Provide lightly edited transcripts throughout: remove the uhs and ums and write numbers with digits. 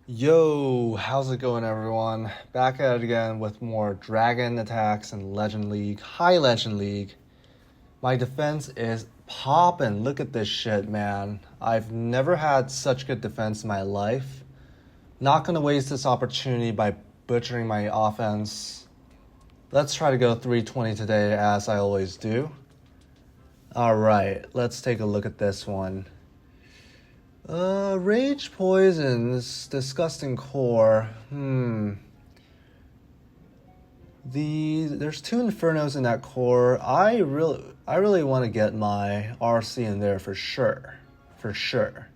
Yo, how's it going, everyone? Back at it again with more Dragon attacks in Legend League, High Legend League. My defense is poppin'. Look at this shit, man. I've never had such good defense in my life. Not gonna waste this opportunity by butchering my offense. Let's try to go 320 today, as I always do. Alright, let's take a look at this one. Rage Poison, this disgusting core. There's two Infernos in that core. I really want to get my RC in there for sure. For sure.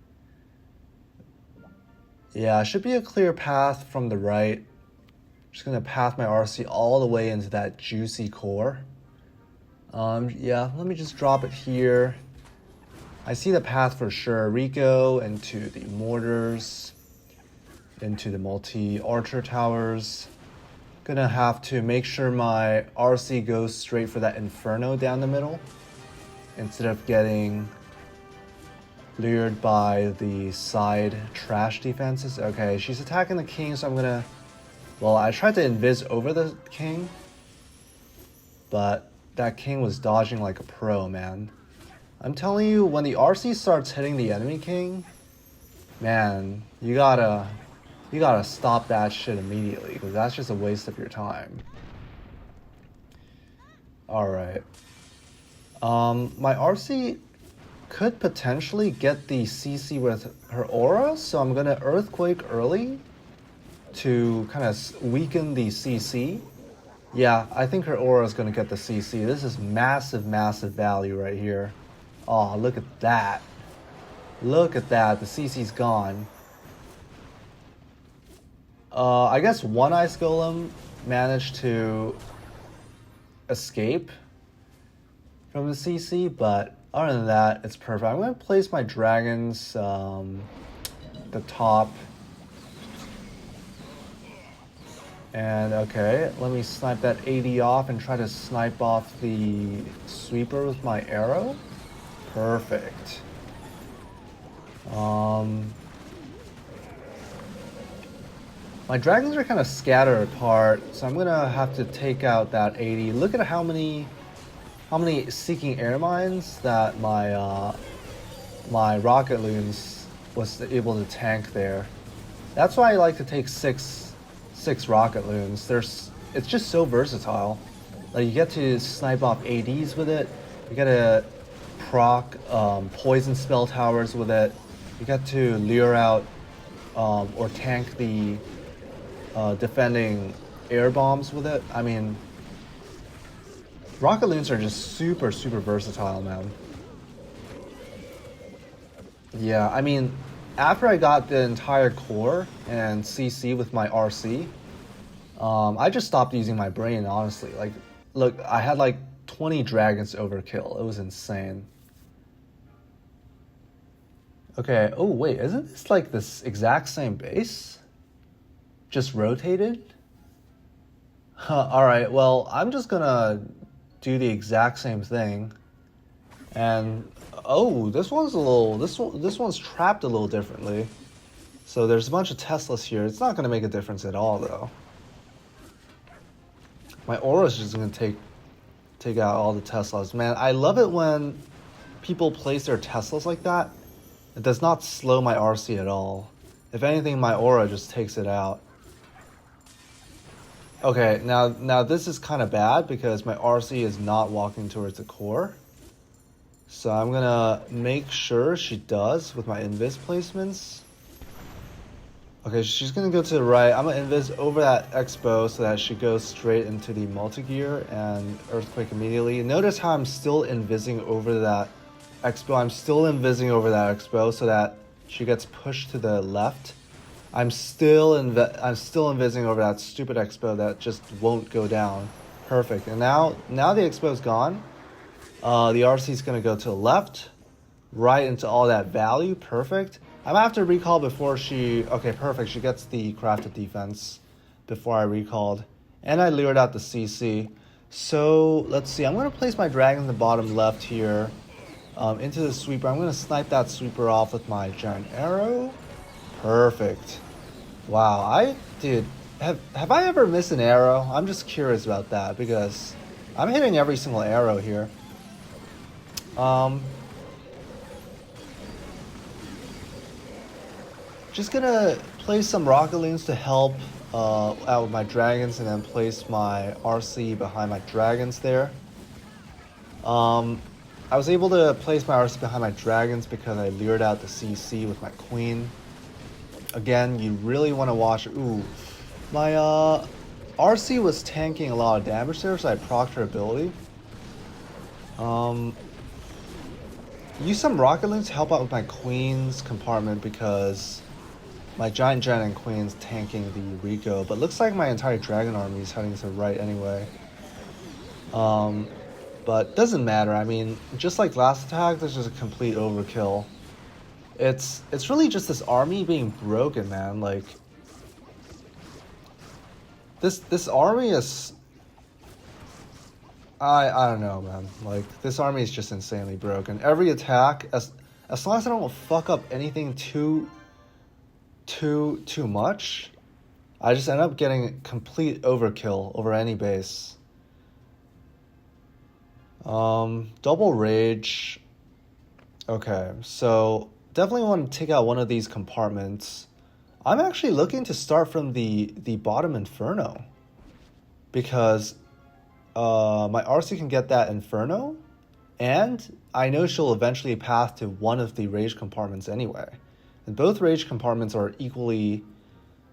Yeah, it should be a clear path from the right. Just gonna path my RC all the way into that juicy core. Yeah, let me just drop it here. I see the path for sure. Rico into the mortars, into the multi-archer towers. Gonna have to make sure my RC goes straight for that Inferno down the middle instead of getting lured by the side trash defenses. Okay, she's attacking the king, so I'm gonna... Well, I tried to invis over the king, but that king was dodging like a pro, man. I'm telling you, when the RC starts hitting the enemy king, man, you gotta stop that shit immediately, because that's just a waste of your time. Alright. My RC could potentially get the CC with her aura, so I'm gonna Earthquake early to kind of weaken the CC. Yeah, I think her aura is gonna get the CC. This is massive, massive value right here. Oh, look at that. Look at that. The CC's gone. I guess one Ice Golem managed to escape from the CC, but other than that, it's perfect. I'm going to place my dragons the top. And okay, let me snipe that AD off and try to snipe off the sweeper with my arrow. Perfect. My dragons are kind of scattered apart, so I'm gonna have to take out that 80. Look at how many seeking air mines that my my rocket loons was able to tank there. That's why I like to take six rocket loons. It's just so versatile. Like, you get to snipe off ADs with it. You get to proc poison spell towers with it. You get to lure out or tank the defending air bombs with it. I mean, rocket loons are just super versatile, man. Yeah, I mean, after I got the entire core and CC with my RC, I just stopped using my brain, honestly. Like, look, I had like 20 dragons overkill. It was insane. Okay, oh wait, isn't this like this exact same base? Just rotated? Alright, well, I'm just gonna do the exact same thing. And oh, this one's trapped a little differently. So there's a bunch of Teslas here. It's not gonna make a difference at all though. My aura is just gonna take out all the Teslas. Man, I love it when people place their Teslas like that. It does not slow my RC at all. If anything, my aura just takes it out. Okay, now this is kind of bad because my RC is not walking towards the core. So I'm gonna make sure she does with my invis placements. Okay, she's gonna go to the right. I'm gonna invis over that expo so that she goes straight into the multi-gear and earthquake immediately. Notice how I'm still invising over that expo. I'm still invising over that expo so that she gets pushed to the left. I'm still invising over that stupid expo that just won't go down. Perfect. And now the expo's gone. The RC's gonna go to the left, right into all that value. Perfect. I'm gonna have to recall before she... Okay, perfect. She gets the crafted defense before I recalled. And I lured out the CC. So, let's see. I'm gonna place my dragon in the bottom left here. Into the sweeper. I'm gonna snipe that sweeper off with my giant arrow. Perfect. Wow, dude, have I ever missed an arrow? I'm just curious about that because I'm hitting every single arrow here. Um, just gonna place some rocket loons to help out with my dragons, and then place my RC behind my dragons there. Um, I was able to place my RC behind my dragons because I lured out the CC with my queen. Again, you really want to watch. Ooh, my RC was tanking a lot of damage there, so I procced her ability. Use some rocket loons to help out with my queen's compartment because my giant and queen's tanking the Rico, but looks like my entire dragon army is heading to the right anyway. But doesn't matter. I mean, just like last attack, this is a complete overkill. It's really just this army being broken, man. Like this army is I don't know, man. Like this army is just insanely broken. Every attack, as long as I don't fuck up anything too much, I just end up getting complete overkill over any base. Double rage. Okay, so definitely want to take out one of these compartments. I'm actually looking to start from the bottom inferno because my RC can get that inferno, and I know she'll eventually path to one of the rage compartments anyway. And both rage compartments are equally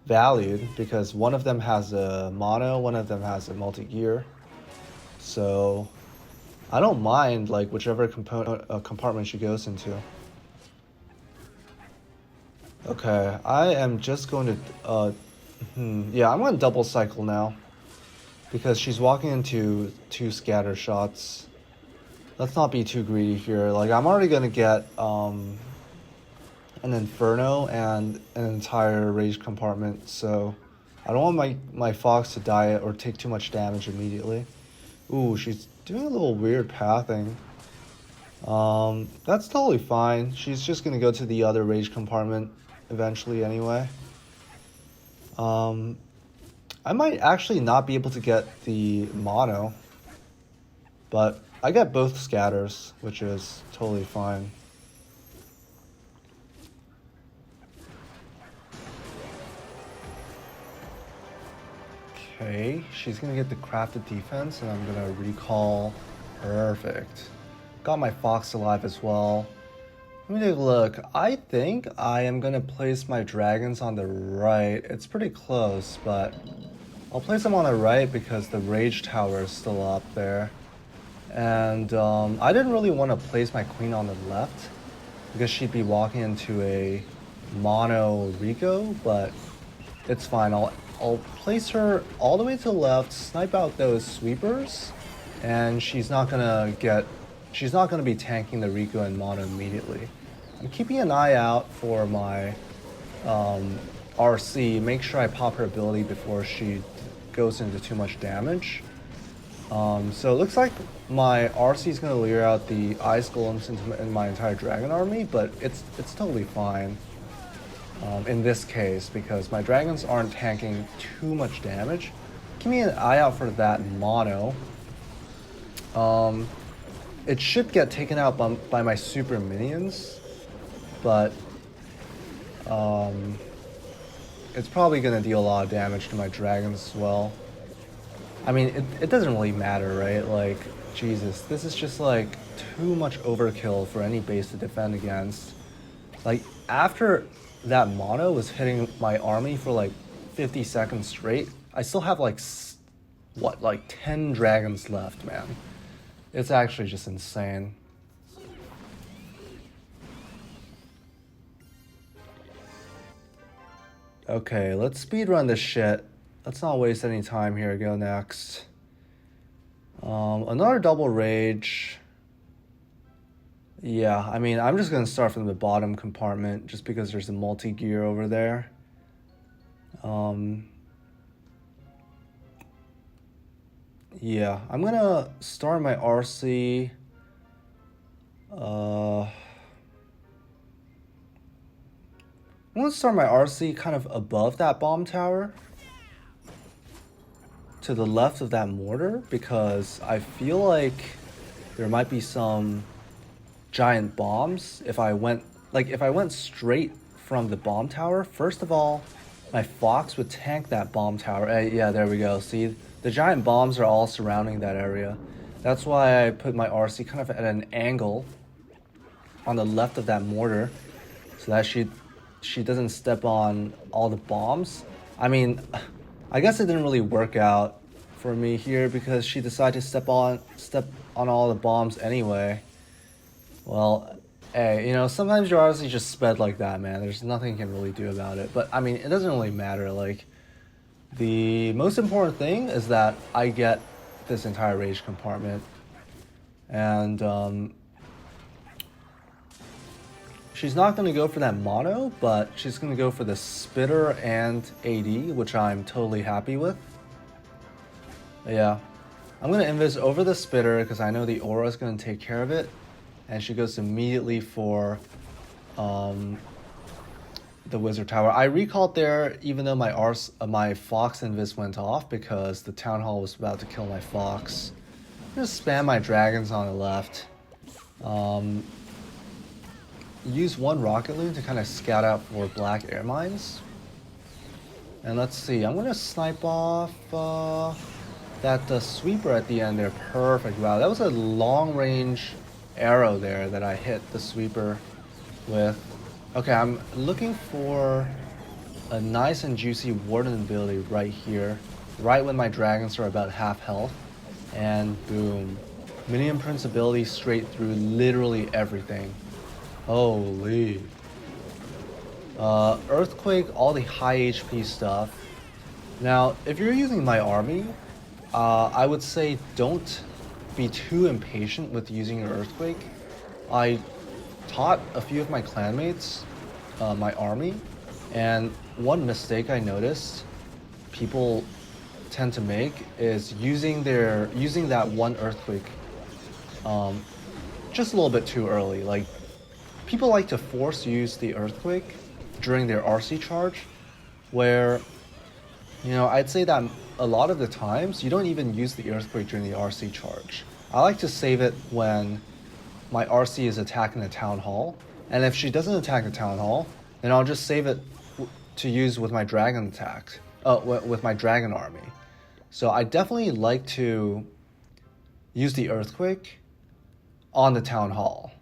valued because one of them has a mono, one of them has a multi-gear. So I don't mind like whichever compartment she goes into. Okay, I am just going to yeah, I'm gonna double cycle now because she's walking into 2 scatter shots. Let's not be too greedy here. Like I'm already gonna get an inferno and an entire rage compartment, so I don't want my fox to die or take too much damage immediately. Ooh, she's doing a little weird pathing. That's totally fine. She's just gonna go to the other rage compartment eventually anyway. I might actually not be able to get the mono, but I get both scatters, which is totally fine. Okay, she's gonna get the crafted defense, and I'm gonna recall. Perfect. Got my fox alive as well. Let me take a look. I think I am gonna place my dragons on the right. It's pretty close, but I'll place them on the right because the rage tower is still up there. And I didn't really want to place my queen on the left because she'd be walking into a mono Rico, but it's fine. I'll place her all the way to the left, snipe out those sweepers, and she's not gonna be tanking the Rico and mono immediately. I'm keeping an eye out for my RC. Make sure I pop her ability before she goes into too much damage. So it looks like my RC is gonna lure out the ice golems in my entire dragon army, but it's totally fine in this case because my dragons aren't tanking too much damage. Keep me an eye out for that mono. It should get taken out by my super minions, but it's probably gonna deal a lot of damage to my dragons as well. I mean, it doesn't really matter, right? Like, Jesus, this is just like too much overkill for any base to defend against. Like, after that mono was hitting my army for like 50 seconds straight, I still have like, what, like 10 dragons left, man. It's actually just insane. Okay, let's speedrun this shit. Let's not waste any time here. Go next. Another double rage. Yeah, I mean, I'm just gonna start from the bottom compartment just because there's a multi-gear over there. Yeah, I'm gonna start my RC. I'm I'm gonna start my RC kind of above that bomb tower, to the left of that mortar, because I feel like there might be some giant bombs if I went straight from the bomb tower. First of all, my Fox would tank that bomb tower. Yeah, there we go. See, the giant bombs are all surrounding that area. That's why I put my RC kind of at an angle on the left of that mortar, so that she doesn't step on all the bombs. I mean, I guess it didn't really work out for me here because she decided to step on all the bombs anyway. Well, hey, you know, sometimes you're honestly just sped like that, man. There's nothing you can really do about it. But I mean, it doesn't really matter. Like, the most important thing is that I get this entire rage compartment. And she's not going to go for that mono, but she's going to go for the spitter and AD, which I'm totally happy with. But yeah, I'm going to invis over the spitter because I know the aura is going to take care of it. And she goes immediately for the wizard tower. I recalled there even though my Fox invis went off because the town hall was about to kill my Fox. I'm going to spam my dragons on the left. Use one rocket loon to kind of scout out for black air mines. And let's see, I'm going to snipe off that sweeper at the end there. Perfect. Wow, that was a long range arrow there that I hit the sweeper with. Okay, I'm looking for a nice and juicy warden ability right here, right when my dragons are about half health, and boom, minion prince ability straight through literally everything. Holy. Earthquake, all the high HP stuff. Now, if you're using my army, I would say don't be too impatient with using your Earthquake. I taught a few of my clanmates my army, and one mistake I noticed people tend to make is using that one Earthquake just a little bit too early. Like, people like to force use the Earthquake during their RC charge, where, you know, I'd say that a lot of the times you don't even use the Earthquake during the RC charge. I like to save it when my RC is attacking the town hall, and if she doesn't attack the town hall, then I'll just save it to use with my dragon attack, with my dragon army. So I definitely like to use the Earthquake on the town hall,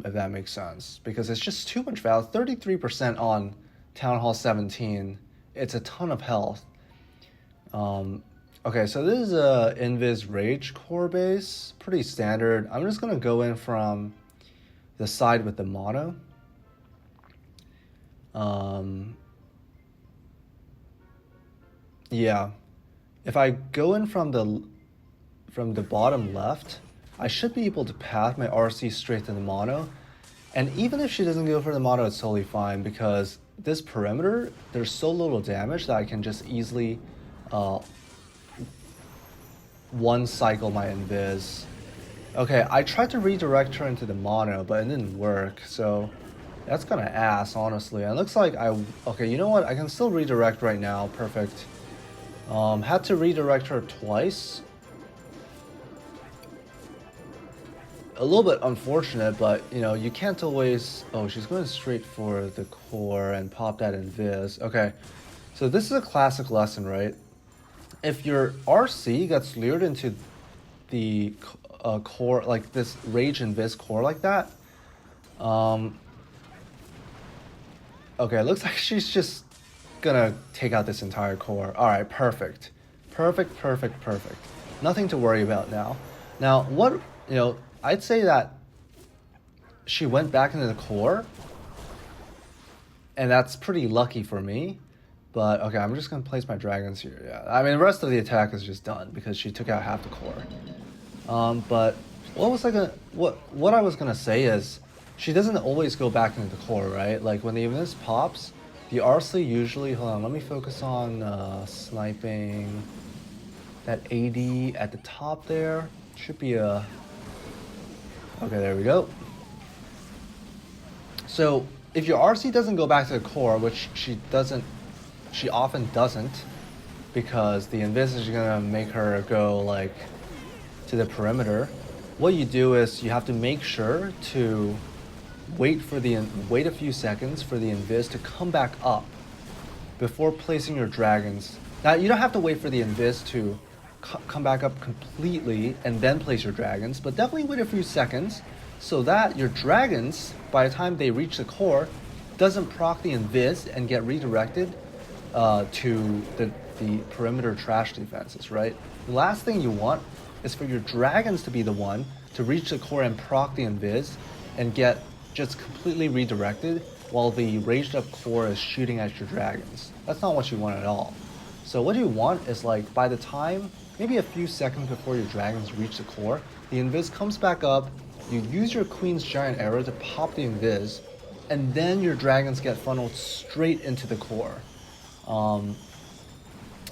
if that makes sense, because it's just too much value. 33% on town hall 17. It's a ton of health. Okay, so this is a invis rage core base, pretty standard. I'm just gonna go in from the side with the mono. Yeah, if I go in from the bottom left, I should be able to path my RC straight to the mono. And even if she doesn't go for the mono, it's totally fine, because this perimeter, there's so little damage that I can just easily one cycle my invis. Okay, I tried to redirect her into the mono, but it didn't work, so that's kind of ass, honestly. And it looks like okay, you know what? I can still redirect right now. Perfect. Had to redirect her twice. A little bit unfortunate, but you know, you can't always. Oh, she's going straight for the core and pop that invis. Okay, so this is a classic lesson, right? If your RC gets lured into the core, like this rage invis core like that, okay, it looks like she's just gonna take out this entire core. All right, perfect. Perfect, perfect, perfect. Nothing to worry about now. Now, what, you know, I'd say that she went back into the core, and that's pretty lucky for me. But, okay, I'm just gonna place my dragons here, yeah. I mean, the rest of the attack is just done, because she took out half the core. But, what I was gonna say is, she doesn't always go back into the core, right? Like, when the invis pops, the RC usually, hold on, let me focus on sniping that AD at the top there. Should be a, okay, there we go. So if your RC doesn't go back to the core, which she often doesn't, because the invis is gonna make her go like to the perimeter. What you do is you have to make sure to wait a few seconds for the invis to come back up before placing your dragons. Now you don't have to wait for the invis to come back up completely and then place your dragons, but definitely wait a few seconds so that your dragons, by the time they reach the core, doesn't proc the invis and get redirected to the perimeter trash defenses, right? The last thing you want is for your dragons to be the one to reach the core and proc the invis and get just completely redirected while the raged up core is shooting at your dragons. That's not what you want at all. So what you want is like by the time, maybe a few seconds before your dragons reach the core, the invis comes back up, you use your queen's giant arrow to pop the invis, and then your dragons get funneled straight into the core.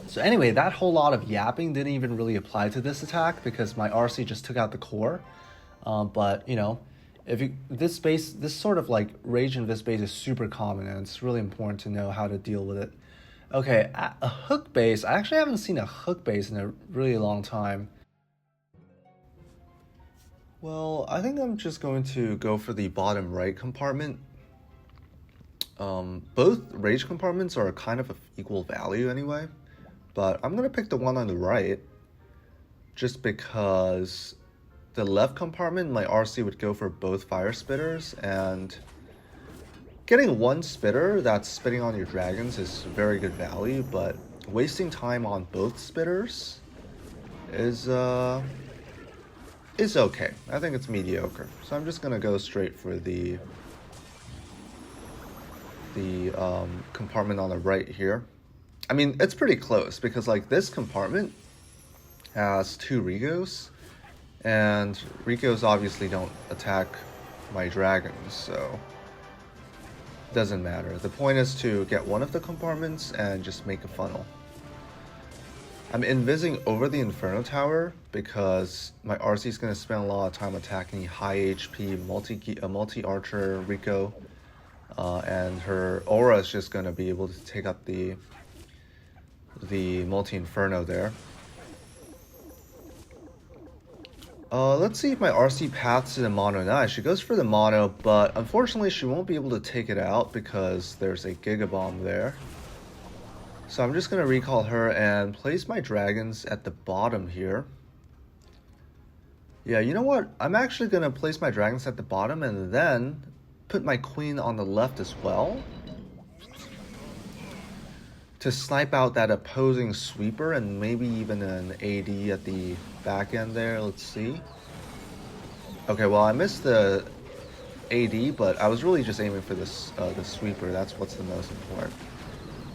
So anyway, that whole lot of yapping didn't even really apply to this attack because my RC just took out the core. But you know, this sort of like rage in this base is super common, and it's really important to know how to deal with it. Okay, a hook base. I actually haven't seen a hook base in a really long time. Well, I think I'm just going to go for the bottom right compartment. Both rage compartments are kind of equal value anyway, but I'm gonna pick the one on the right just because the left compartment, my RC would go for both fire spitters, and getting one spitter that's spitting on your dragons is very good value, but wasting time on both spitters is okay. I think it's mediocre. So I'm just gonna go straight for the compartment on the right here. I mean, it's pretty close because like this compartment has 2 Rigos, and Rigos obviously don't attack my dragons, so it doesn't matter. The point is to get one of the compartments and just make a funnel. I'm invising over the Inferno Tower because my RC is going to spend a lot of time attacking high HP multi-archer Rico, and her aura is just going to be able to take up the multi-inferno there. Let's see if my RC paths to the mono. Now she goes for the mono, but unfortunately she won't be able to take it out because there's a Gigabomb there. So I'm just going to recall her and place my dragons at the bottom here. Yeah, you know what? I'm actually going to place my dragons at the bottom and then put my queen on the left as well to snipe out that opposing sweeper and maybe even an AD at the back end there. Let's see. Okay, well, I missed the AD, but I was really just aiming for this the sweeper. That's what's the most important.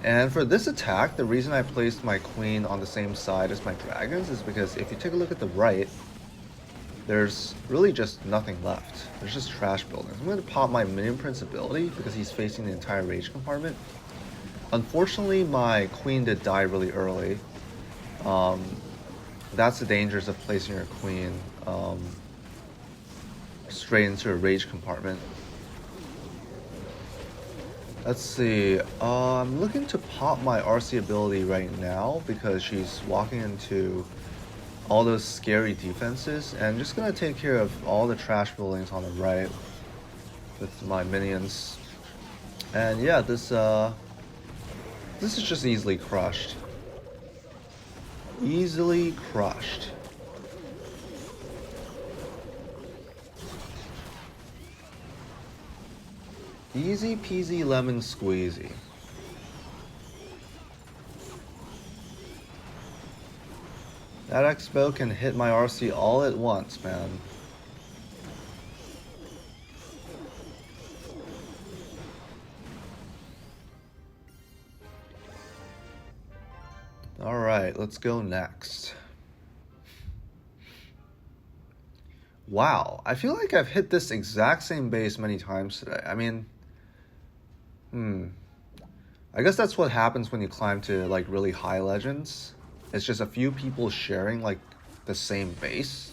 And for this attack, the reason I placed my queen on the same side as my dragons is because if you take a look at the right, there's really just nothing left. There's just trash buildings. I'm going to pop my Minion Prince ability because he's facing the entire rage compartment. Unfortunately, my queen did die really early. That's the dangers of placing your queen straight into a rage compartment. Let's see. I'm looking to pop my RC ability right now because she's walking into all those scary defenses, and I'm just gonna take care of all the trash buildings on the right with my minions. And yeah, this is just easily crushed. Easily crushed. Easy peasy lemon squeezy. That Expo can hit my RC all at once, man. Alright, let's go next. Wow, I feel like I've hit this exact same base many times today. I mean, I guess that's what happens when you climb to like really high legends. It's just a few people sharing like the same base.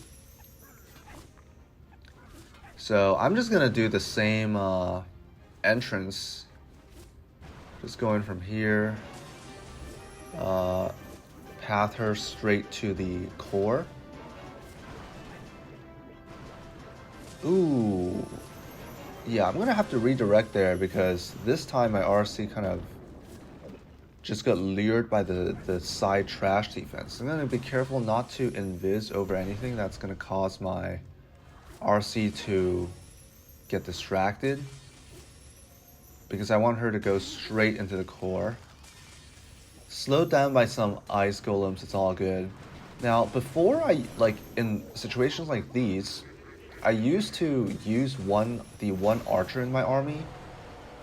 So I'm just gonna do the same entrance. Just going from here. Path her straight to the core. Ooh. Yeah, I'm gonna have to redirect there because this time my RC kind of just got lured by the side trash defense. I'm gonna be careful not to invis over anything that's gonna cause my RC to get distracted, because I want her to go straight into the core. Slowed down by some ice golems, it's all good. Now, before in situations like these, I used to use the one archer in my army,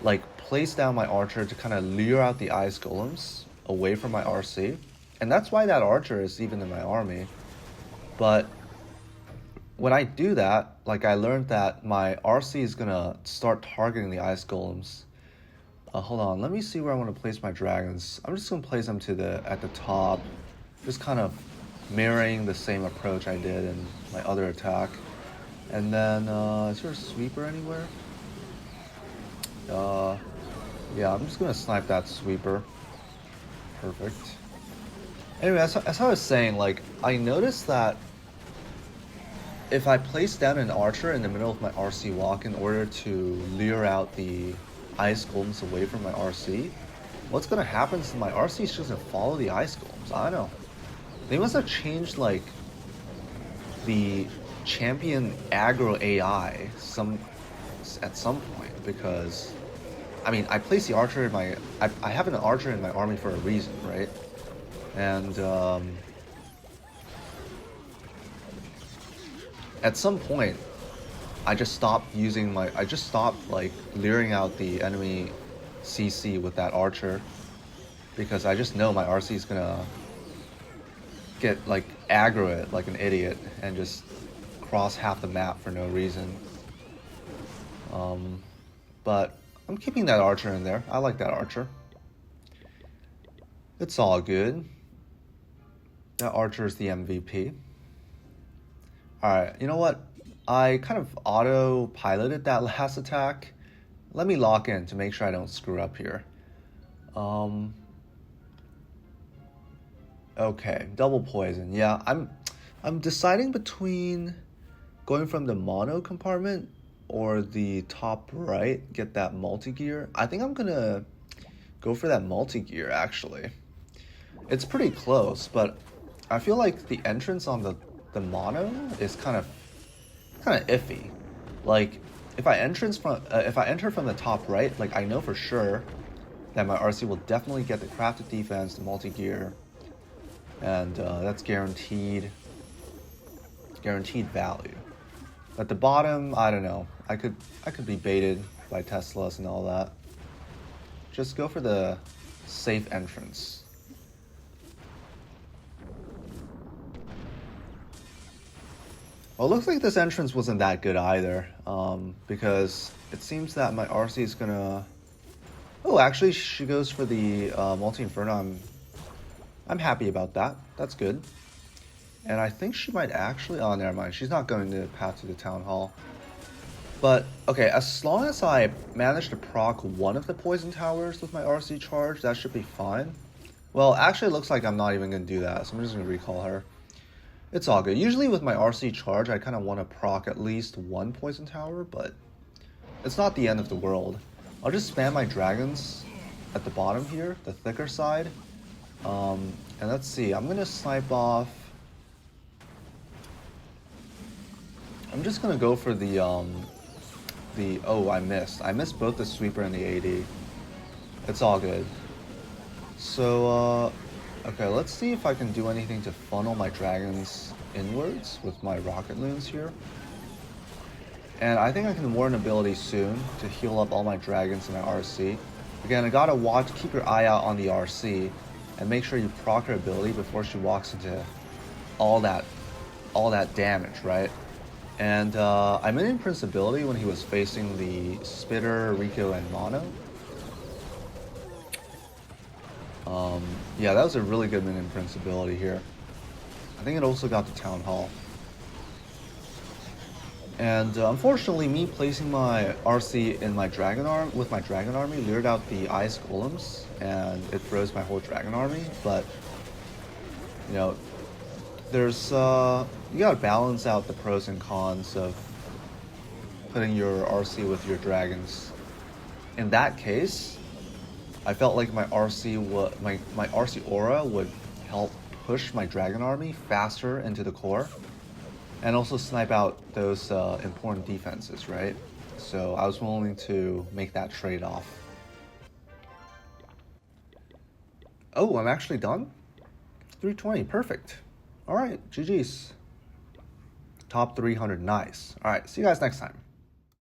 like place down my archer to kind of lure out the ice golems away from my RC. And that's why that archer is even in my army. But when I do that, like I learned that my RC is gonna start targeting the ice golems. Hold on, let me see where I want to place my dragons. I'm just gonna place them at the top, just kind of mirroring the same approach I did in my other attack. And then, is there a sweeper anywhere? Yeah, I'm just gonna snipe that sweeper. Perfect. Anyway, as I was saying, like, I noticed that if I place down an archer in the middle of my RC walk in order to lure out the ice golems away from my RC, what's gonna happen is my RC is just gonna follow the ice golems. I don't know. They must have changed, like, the champion aggro AI at some point, because I mean, I place the archer in my I have an archer in my army for a reason, right? And at some point I just stopped like luring out the enemy CC with that archer, because I just know my RC is gonna get like aggro it like an idiot and just cross half the map for no reason. But I'm keeping that archer in there. I like that archer. It's all good. That archer is the MVP. Alright, you know what? I kind of auto-piloted that last attack. Let me lock in to make sure I don't screw up here. Okay, double poison. Yeah, I'm deciding between going from the mono compartment or the top right, get that multi-gear. I think I'm gonna go for that multi-gear, actually. It's pretty close, but I feel like the entrance on the mono is kind of iffy. Like, if I enter from the top right, like, I know for sure that my RC will definitely get the crafted defense, the multi-gear, and that's guaranteed value. At the bottom, I don't know. I could be baited by Teslas and all that. Just go for the safe entrance. Well, it looks like this entrance wasn't that good either, because it seems that my RC is gonna... Oh, actually, she goes for the multi-inferno. I'm happy about that. That's good. And I think she might actually... Oh, never mind. She's not going to path to the town hall. But, okay, as long as I manage to proc one of the poison towers with my RC charge, that should be fine. Well, actually, it looks like I'm not even going to do that, so I'm just going to recall her. It's all good. Usually with my RC charge, I kind of want to proc at least one poison tower, but it's not the end of the world. I'll just spam my dragons at the bottom here, the thicker side. And let's see, I'm going to snipe off... I'm just going to go for the... Oh, I missed. I missed both the sweeper and the AD. It's all good. So, okay, let's see if I can do anything to funnel my dragons inwards with my rocket loons here. And I think I can warn ability soon to heal up all my dragons in my RC. Again, I gotta keep your eye out on the RC and make sure you proc her ability before she walks into all that damage, right? And I made invincibility when he was facing the Spitter, Rico, and Mono. Yeah, that was a really good min invincibility here. I think it also got the Town Hall. And unfortunately, me placing my RC in my dragon arm with my dragon army lured out the ice golems, and it froze my whole dragon army. But you know, there's you gotta balance out the pros and cons of putting your RC with your dragons. In that case, I felt like my RC aura would help push my dragon army faster into the core, and also snipe out those important defenses, right? So I was willing to make that trade-off. Oh, I'm actually done? 320, perfect. All right, GG's. Top 300, nice. All right, see you guys next time.